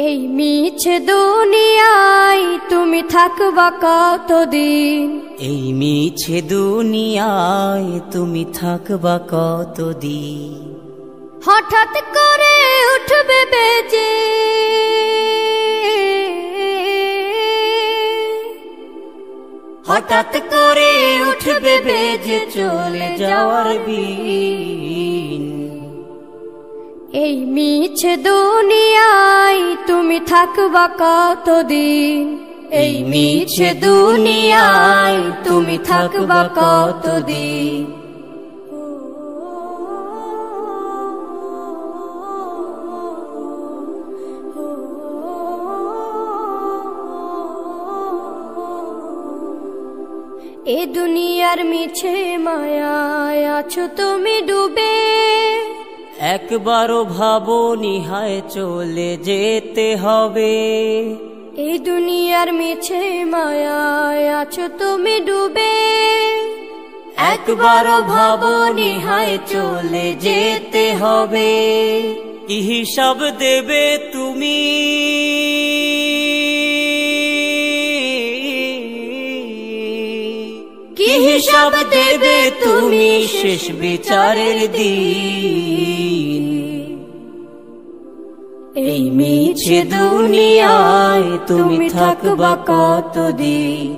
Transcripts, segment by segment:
এই মিছে দুনিয়ায় তুমি থাকবা কতদিন, এই মিছে দুনিয়ায় তুমি থাকবা কতদিন। হঠাৎ করে উঠবে বেজে হঠাৎ করে উঠবে বেজে চলে যাওয়ার বিন। এই মিছে দুনিয়ায় তুমি থাকবা কতদিন, এই মিছে দুনিয়ায় তুমি থাকবা কতদিন। এ দুনিয়ার মিছে মায়ায় আছো তুমি ডুবে, একবারও ভাবোনি হায় চলে যেতে হবে। এই দুনিয়ার মিছে মায়ায় আছো তুমি ডুবে, একবারও ভাবোনি হায় চলে যেতে হবে। কি হিসাব দেবে তুমি, কি হিসাব দেবে তুমি শেষ বিচারের দিন। এই মিছে দুনিয়ায় তুমি থাকবা কতদিন,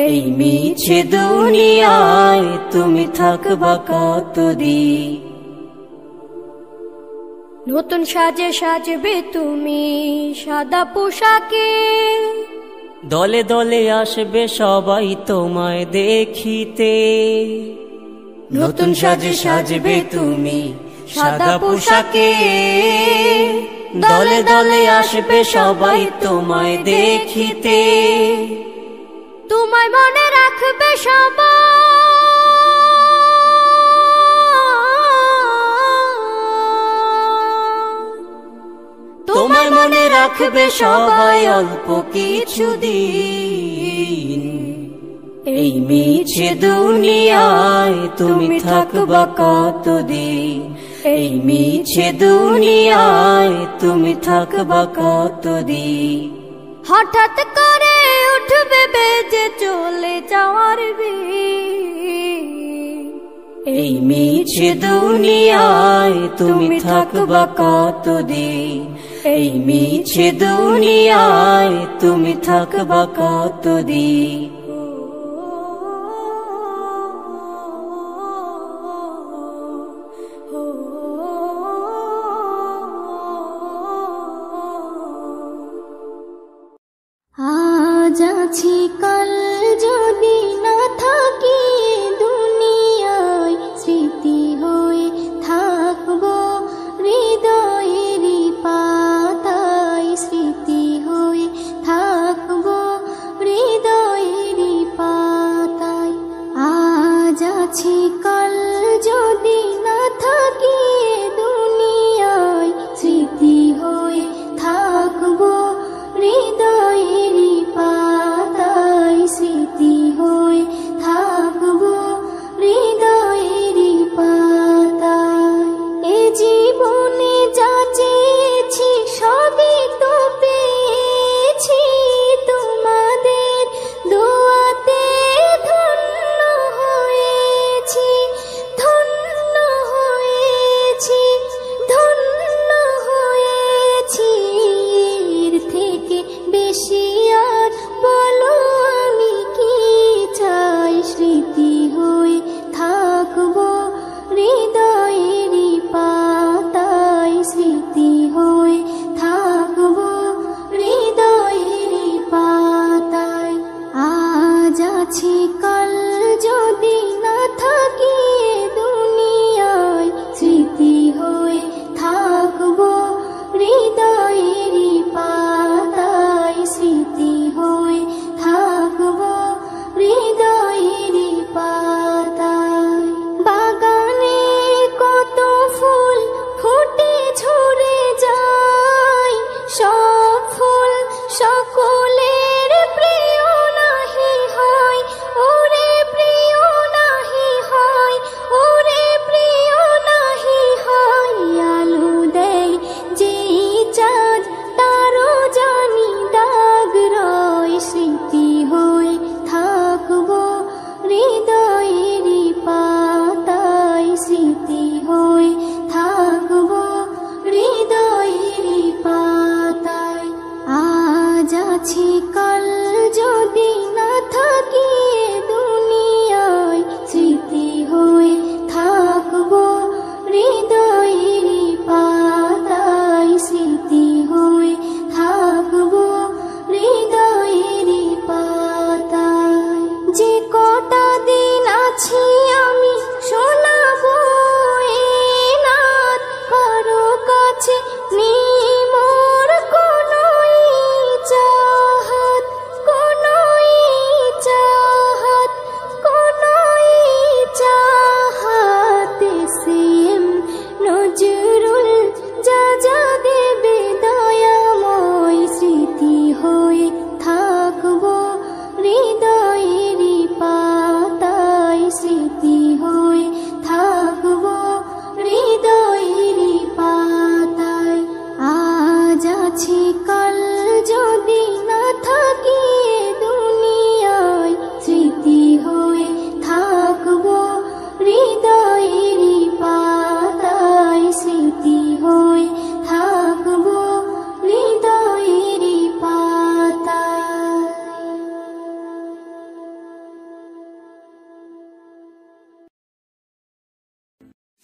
এই মিছে দুনিয়ায় তুমি থাকবা কতদিন। নতুন সাজে সাজবে তুমি সাদা পোশাকে, দলে দলে আসবে সবাই তোমায় দেখিতে। নতুন সাজে সাজবে তুমি সাদা পোশাকে, দলে দলে আসবে সবাই তোমায় দেখিতে। তোমায় মনে রাখবে সবাই, তোমায় মনে রাখবে সবাই অল্প কিছুদিন। এই মিছে দুনিয়ায় তুমি থাকবা কতদিন, এই মিছে দুনিয়ায় তুমি থাকবা কতদিন। হঠাৎ করে উঠবে বেজে চলে যাওয়ার বিন। এই মিছে দুনিয়ায় তুমি থাকবা কতদিন, এই মিছে দুনিয়ায় তুমি থাকবা কতদিন। আজ আছি কাল যদি না থাকি দুনিয়ায়, স্মৃতি হয়ে থাকবো হৃদয়েরই পাতায়, স্মৃতি হয়ে থাকবো হৃদয়েরই পাতায়। আজ আছি কাল যদি না থাকি দুনিয়ায়, স্মৃতি হয়ে থাকবো হৃদয়েরই পাতায়, স্মৃতি হয়ে থাকবো হৃদয়েরই পাতায়। এ জীবনে যা চেয়েছি সবই তো পেয়েছি, তোমাদের দোয়াতে ধন্য হয়েছি।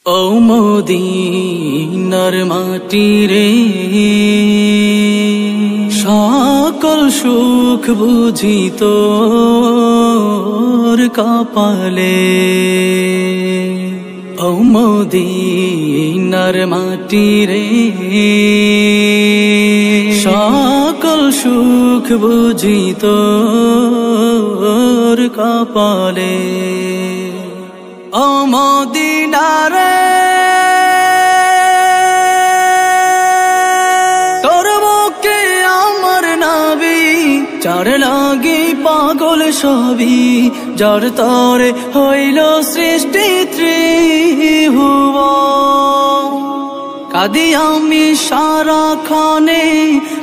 ও মদিনার মাটি রে, সকল সুখ বুঝি তোর কপালে। ও মদিনার মাটি রে, সকল সুখ বুঝি তোর কপালে। ও মদিনা রে, তোর বুকে আমার নাবি, যার লাগি পাগল সবই, যার তরে হইল সৃষ্টি ত্রিভুবন। কাঁদি আমি সারাক্ষণে,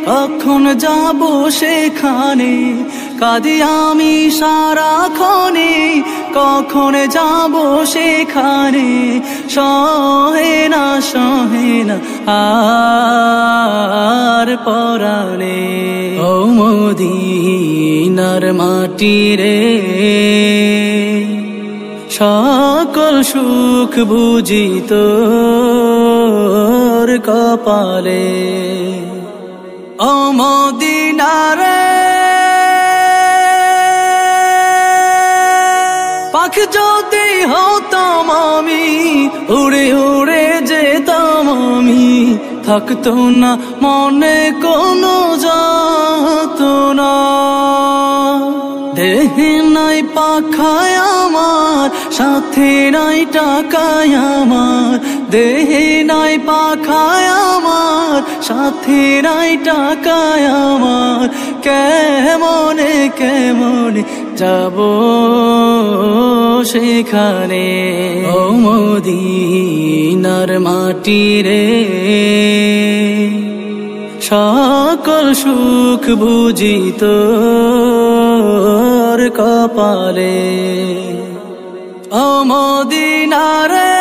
কখন যাব সেখানে। কাঁদি আমি সারাক্ষণে, কখন যাব সেখানে। সহে না আর পরাণে। ও মদিনার মাটি রে, সকল সুখ বুঝি তোর কপালে। ও মদিনা রে, পাখি যদি হতাম আমি, উড়ে উড়ে যেতাম আমি। থাকতো না মনে কোনো যাতনা। দেহে নাই পাখায় আমার, সাথে নাই টাকায় আমার। দেহে নাই পাখায় আমার, সাথে নাই টাকায় আমার। কেমনে কেমনে যাব সেখানে। ও মদিনার মাটি রে, সকল সুখ বুঝি তোর কপালে। ও মদিনা রে,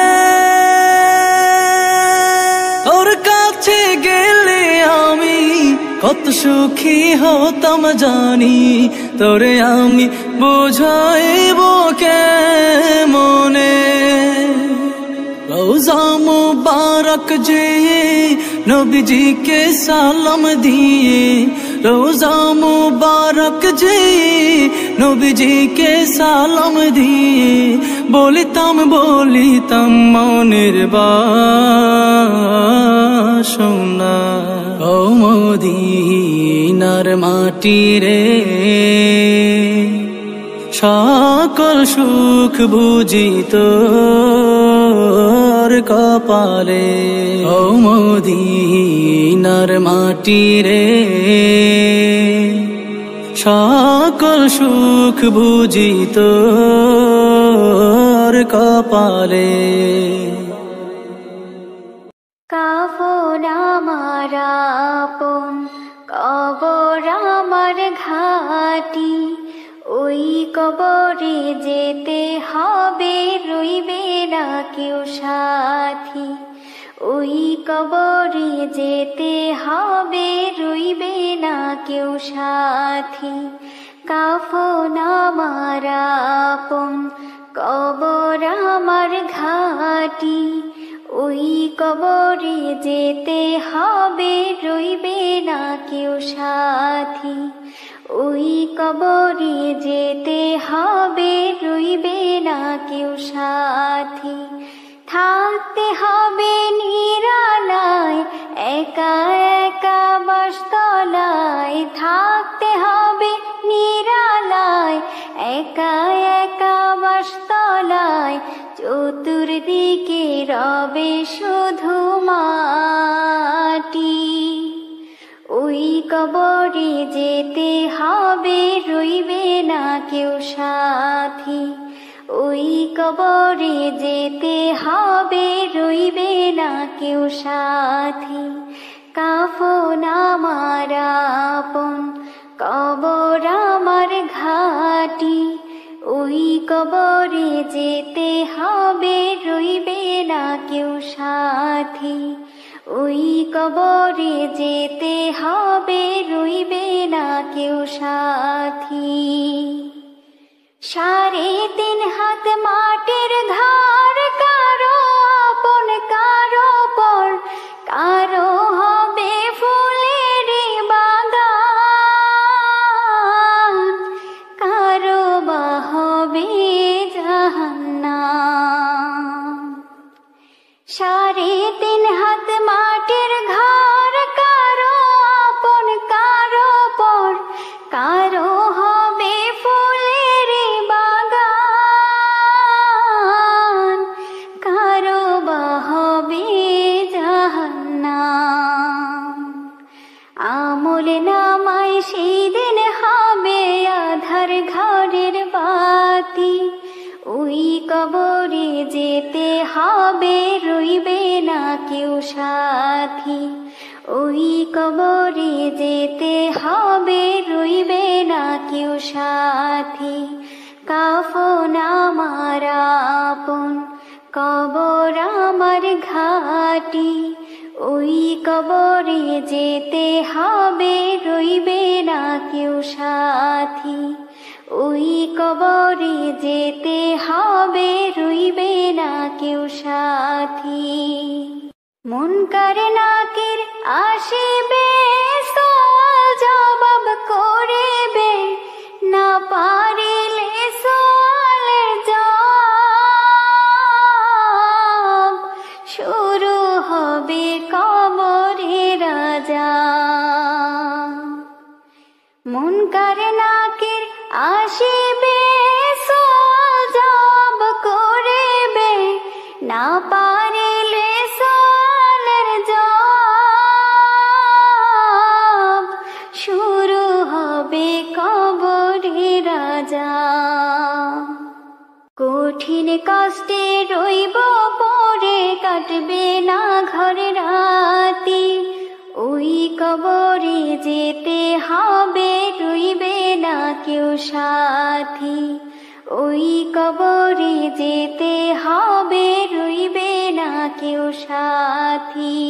তোর কাছে গেলে আমি কত সুখী হতাম জানি। তোরে আমি বুঝাইব কেমনে। রোজা মুবারক যে নবীজিকে সালাম দিয়ে, রোজা মুবারক যে নবীজিকে সালাম দিয়ে। বলিতাম মনের বাসনা। ও মদিনার মাটি রে, সকল সুখ বুঝি তোর কপালে। ও মদিনার মাটি রে, সকল সুখ বুঝি তোর কপালে। কাফন আমার আপন, কবর আমার ঘাটি। ওই কবরে যেতে হবে, রইবে না কেউ সাথী। ওই কবরে যেতে হবে, রইবে না কেউ সাথী। কাফন আমার আপন, কবর আমার ঘাটি। ওই কবরে যেতে হবে, রইবে না কেউ সাথী। ওই কবরে যেতে হবে, রইবে না কেউ সাথী। থাকতে হবে নিরালায়, একা একা বাসতলায়। থাকতে হবে নিরালায়, একা একা বাসতলায়। চতুর্দিকে রবে শুধু মাটি। ওই কবরে যেতে হবে, রইবে না কেউ সাথী। ওই কবরে যেতে হবে, রইবে না কেউ সাথী। কাফন আমার আপন, কবর আমার ঘাটি। ওই কবরে যেতে হবে, রইবে না কেউ সাথী। ওই কবরে যেতে হবে, রইবে না কেউ সাথী। 3.5 হাত মাটির ধার, কারো আপন 3.5 হাত মাটির ঘর, কারো আপন কারো পর, কারো হবে ফুলের বাগান, কারো বা হবে জাহান্নাম। আমল নামায় সেদিন হবে আধার ঘরের বাতি, ওই কবরে যেতে হবে রইবে না কেউ সাথী, ওই কবরে যেতে হবে রইবে না কেউ সাথী। কাফন আমার আপন, কবর আমার ঘাটি, ওই কবরে যেতে হবে রইবে না কেউ সাথী, ওই কবরে যেতে হবে রইবে না কেউ সাথী। মুনকার নাকির আসিবে, সওয়াল জবাব করিবে, না পারিলে সওয়ালের জবাব, শুরু হবে কবরের আযাব। মুনকার নাকির আসিবে, সওয়াল জবাব করিবে, না পারিলে সওয়ালের জবাব, শুরু হবে কবরের আযাব। কঠিন কষ্টে রইব পরে, কাটবে না ঘরে রাতি, ওই কবরে যেতে হবে রইবে না কেউ সাথী, ওই কবরে যেতে হবে রইবে না কেউ সাথী।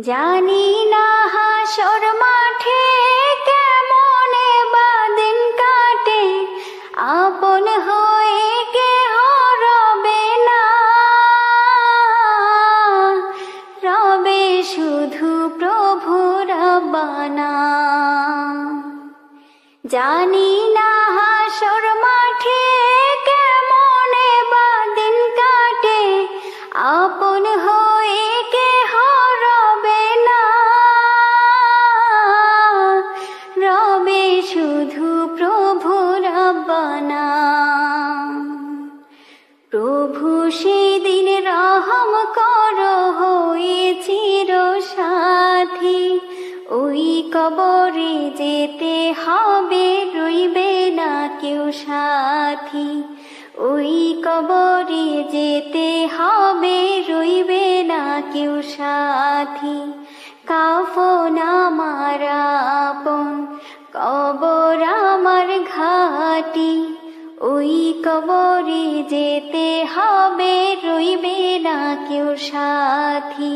জানি না হাসর মাঠে কেমনে বাদিন কাটে, আপন হয়ে কেহ রবে না, রবে শুধু প্রভু রব্বানা। জানি না হাসর মাঠে কেমনে বাদিন কাটে, আপন হয়ে কেহ রবে না, রবে শুধু প্রভু রব্বানা। প্রভু সেদিন রহম করো হয়ে চির সাথী, ওই কবরে যেতে হবে রইবে না কেউ সাথী, ওই কবরে যেতে হবে রইবে না কেউ সাথী। কাফন আমার আপন, কবর আমার ঘাটি, ওই কবরে যেতে হবে রইবে না কেউ সাথী,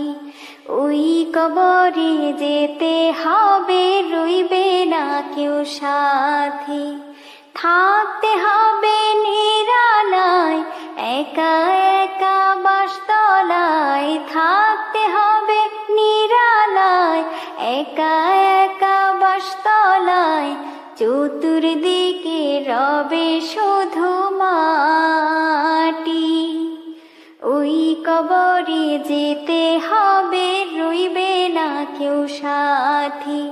ওই কবরে যেতে হবে রইবে না কেউ সাথী। থাকতে হবে নিরালায় একা একা বাসতলায়, থাকতে হবে নিরালায় একা একা বাসতলায়, চতুর্দিকে রবে শুধু মাটি, ওই কবরে যেতে হবে রইবে না কেউ সাথী,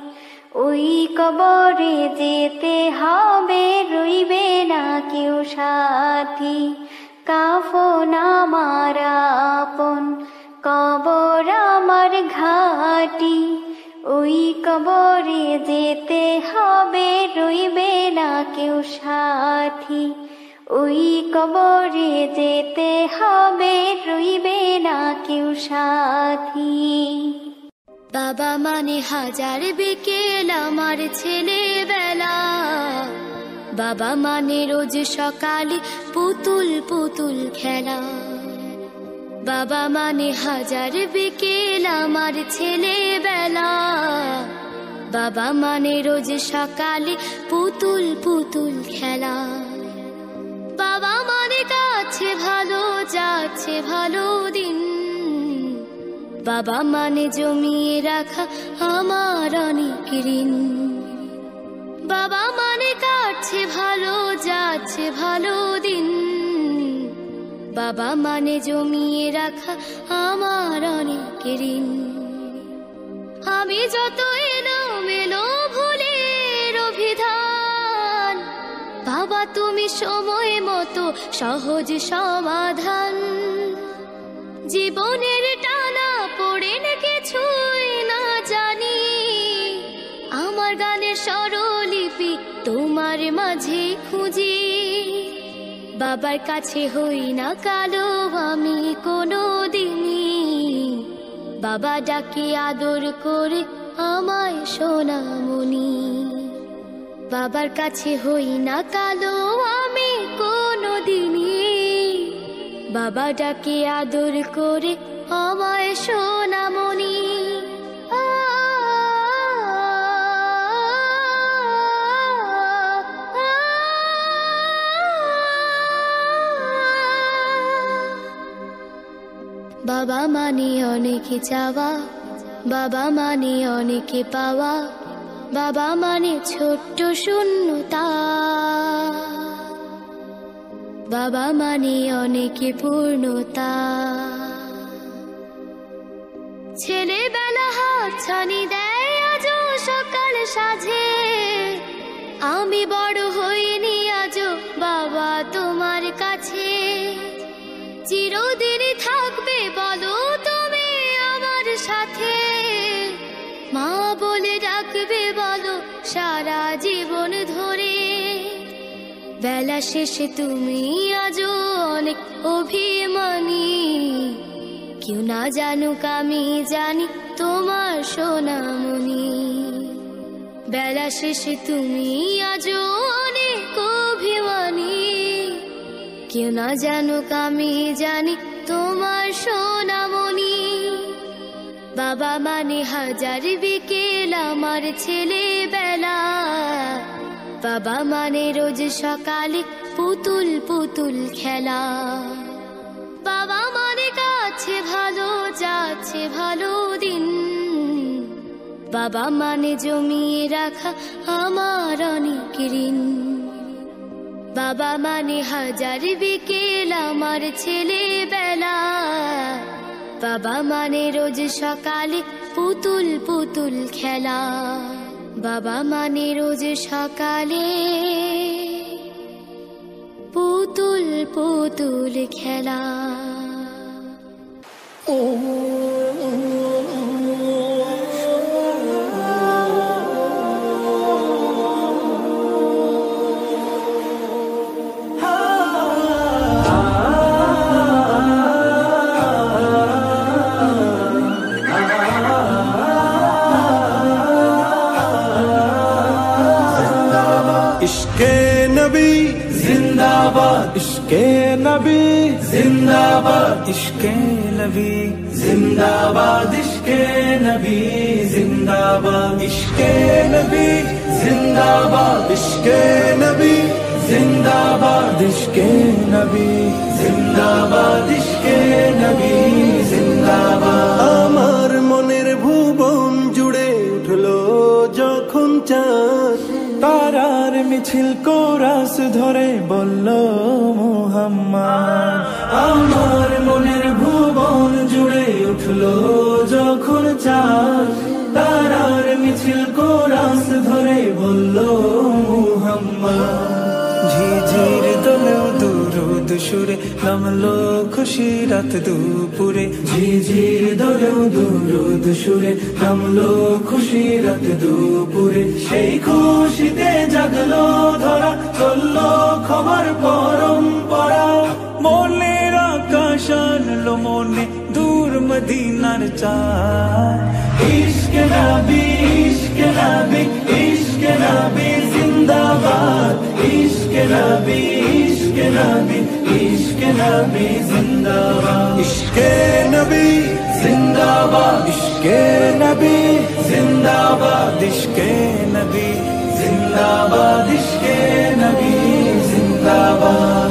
ওই কবরে যেতে হবে রইবে না কেউ সাথী। কাফন আমার আপন, কবর আমার ঘাটি, ওই কবরে যেতে হবে রইবে না কেউ সাথী, ওই কবরে যেতে হবে রইবে না কেউ সাথী। বাবা মানে হাজার বিকেল আমার ছেলেবেলা, বাবা মানে রোজ সকালে পুতুল পুতুল খেলা, বাবা মানে হাজার বিকেল আমার ছেলেবেলা, বাবা মানে রোজ সকালে পুতুল পুতুল খেলা। বাবা মানে কাছে ভালো যাচ্ছে ভালো দিন, বাবা মানে জমিয়ে রাখা আমার অনেক ঋণ, বাবা মানে কাটছে ভালো যাচ্ছে ভালো দিন, বাবা মানে জমিয়ে রাখা আমার অনেক ঋণ। আমি যত এলোমেলো ভুলের অভিধান, বাবা তুমি সময় মতো সহজ সমাধান। জীবনের টানা পড়ে না কিছুই না জানি, আমার গানের স্বরলিপি তোমার মাঝে খুঁজি। বাবার কাছে হই না কালো আমি কোনো দিনই, বাবা ডাকে আদর করে আমায় সোনামণি। বাবার কাছে হই না কালো আমি কোনো দিনই, বাবা ডাকে আদর করে আমায় সোনামণি। বাবা মানে অনেকে চাওয়া, বাবা মানে অনেকে পাওয়া, বাবা মানে ছোট্ট শূন্যতা। বাবা মানে অনেকে পূর্ণতা। ছেলেবেলা হাতছানি দেয় আজও সকাল সাজে, আমি বড় হইনি আজও বাবা তোমার কাছে। চিরদিনই থাকবে বলো তুমি আমার সাথে, মা বলে ডাকবে বলো সারা জীবন ধরে। বেলা শেষে তুমি আজও অনেক অভিমানী, কেউ না জানুক আমি জানি তোমার সোনামণি। বেলা শেষে তুমি আজও অনেক অভিমানী, কেউ না জানুক আমি জানি তোমার সোনামণি। বাবা মানে হাজার বিকেল আমার ছেলেবেলা, বাবা মানে রোজ সকালে পুতুল পুতুল খেলা। বাবা মানে কাছে ভালো যাচ্ছে ভালো দিন, বাবা মানে জমিয়ে রাখা আমার অনেক ঋণ। বাবা মানে হাজার বিকেল আমার ছেলেবেলা, বাবা মানে রোজ সকালে পুতুল পুতুল খেলা। বাবা মানে রোজ সকালে পুতুল পুতুল খেলা। इश्के नबी जिंदाबाद, इश्के नबी जिंदाबाद, इश्के नबी जिंदाबाद, इश्के नबी जिंदाबाद, इश्के नबी जिंदाबाद, इश्के नबी जिंदाबाद, इश्के नबी जिंदाबाद, इश्के नबी जिंदाबाद। আমার মনের ভুবন জুড়ে উঠলো যখন চাঁদ, তারার মিছিল কোরাস ধরে বলল মুহাম্মদ। আমার মনের ভুবন জুড়ে উঠলো যখন চাঁদ, তারার মিছিল কোরাস ধরে বলল মুহাম্মদ। ঝিঝির দোলেও দুরুদ সুরে নামলো খুশি রাত দুপুরে, ঝিঝির দোলেও দুরুদ সুরে নামলো খুশি রাত দুপুরে। সেই খুশিতে জাগলো ধরা, চললো খবর পরম্পরা। মনের আকাশ আনলো মনে দূর মদিনার চাঁদ। ইশকে নবী, ইশকে নবী, ইশকে নবী জিন্দাবাদ, ইশকে নবী, ইশকে নবী, ইশকে নবী জিন্দাবাদ, ইশকে নবী জিন্দাবাদ, ইশকে নবী জিন্দাবাদ, ইশকে নবী জিন্দাবাদ, ইশকে নবী জিন্দাবাদ।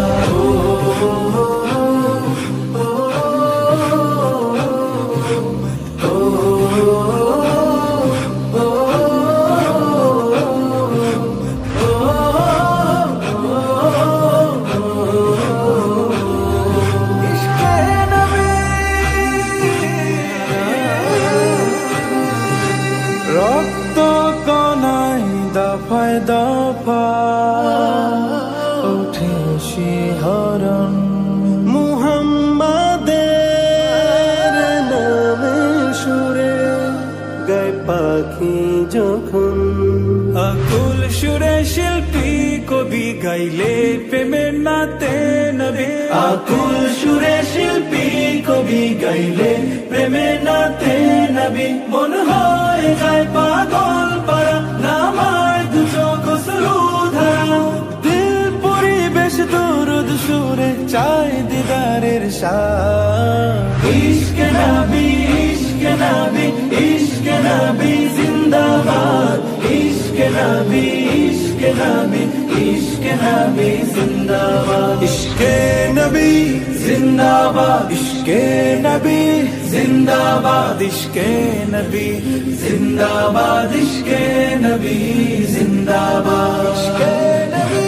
নবী গাইলে প্রেমে নাতে নবী মন হয় যায় পাগল পারা নামায় দু চোখ অশ্রু ধারা দিল পরিবেশ দরুদ সুরে চাই দিদারের শাহ ইশকে নবী ইশকে নবী ইশকে নবী জিন্দাবাদ ইশকে নবী ইশকে নবী ইশকে নবী জিন্দাবাদ ইশকে নবী জিন্দাবাদ ইশকে নবী জিন্দাবাদ ইশকে নবী জিন্দাবাদ ইশকে নবী জিন্দাবাদ ইশকে নবী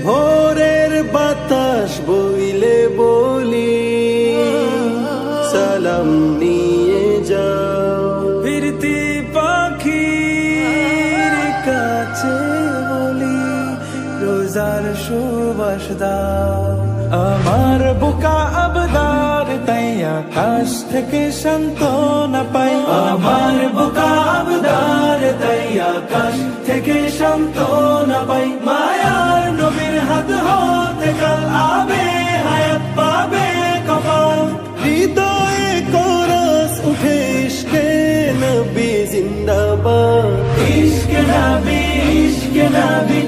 ভোরের বাতাস বইলে বলি সালাম নিয়ে যাও ফিরতি পাখির কাছে বলি রোজার সুবাস দাও আমার বুকা আবদার তাই আকাশ থেকে সান্ত্বনা পাই আমার বুকা আবদার তাই আকাশ থেকে সান্ত্বনা পাই মায়ার নবীর হাত হতে কাল আবে হায়াত পাবে কপাল হৃদয়ে কোরাস উঠে ইশকে নবী জিন্দাবাদ ইশকে নবী ইশকে নবী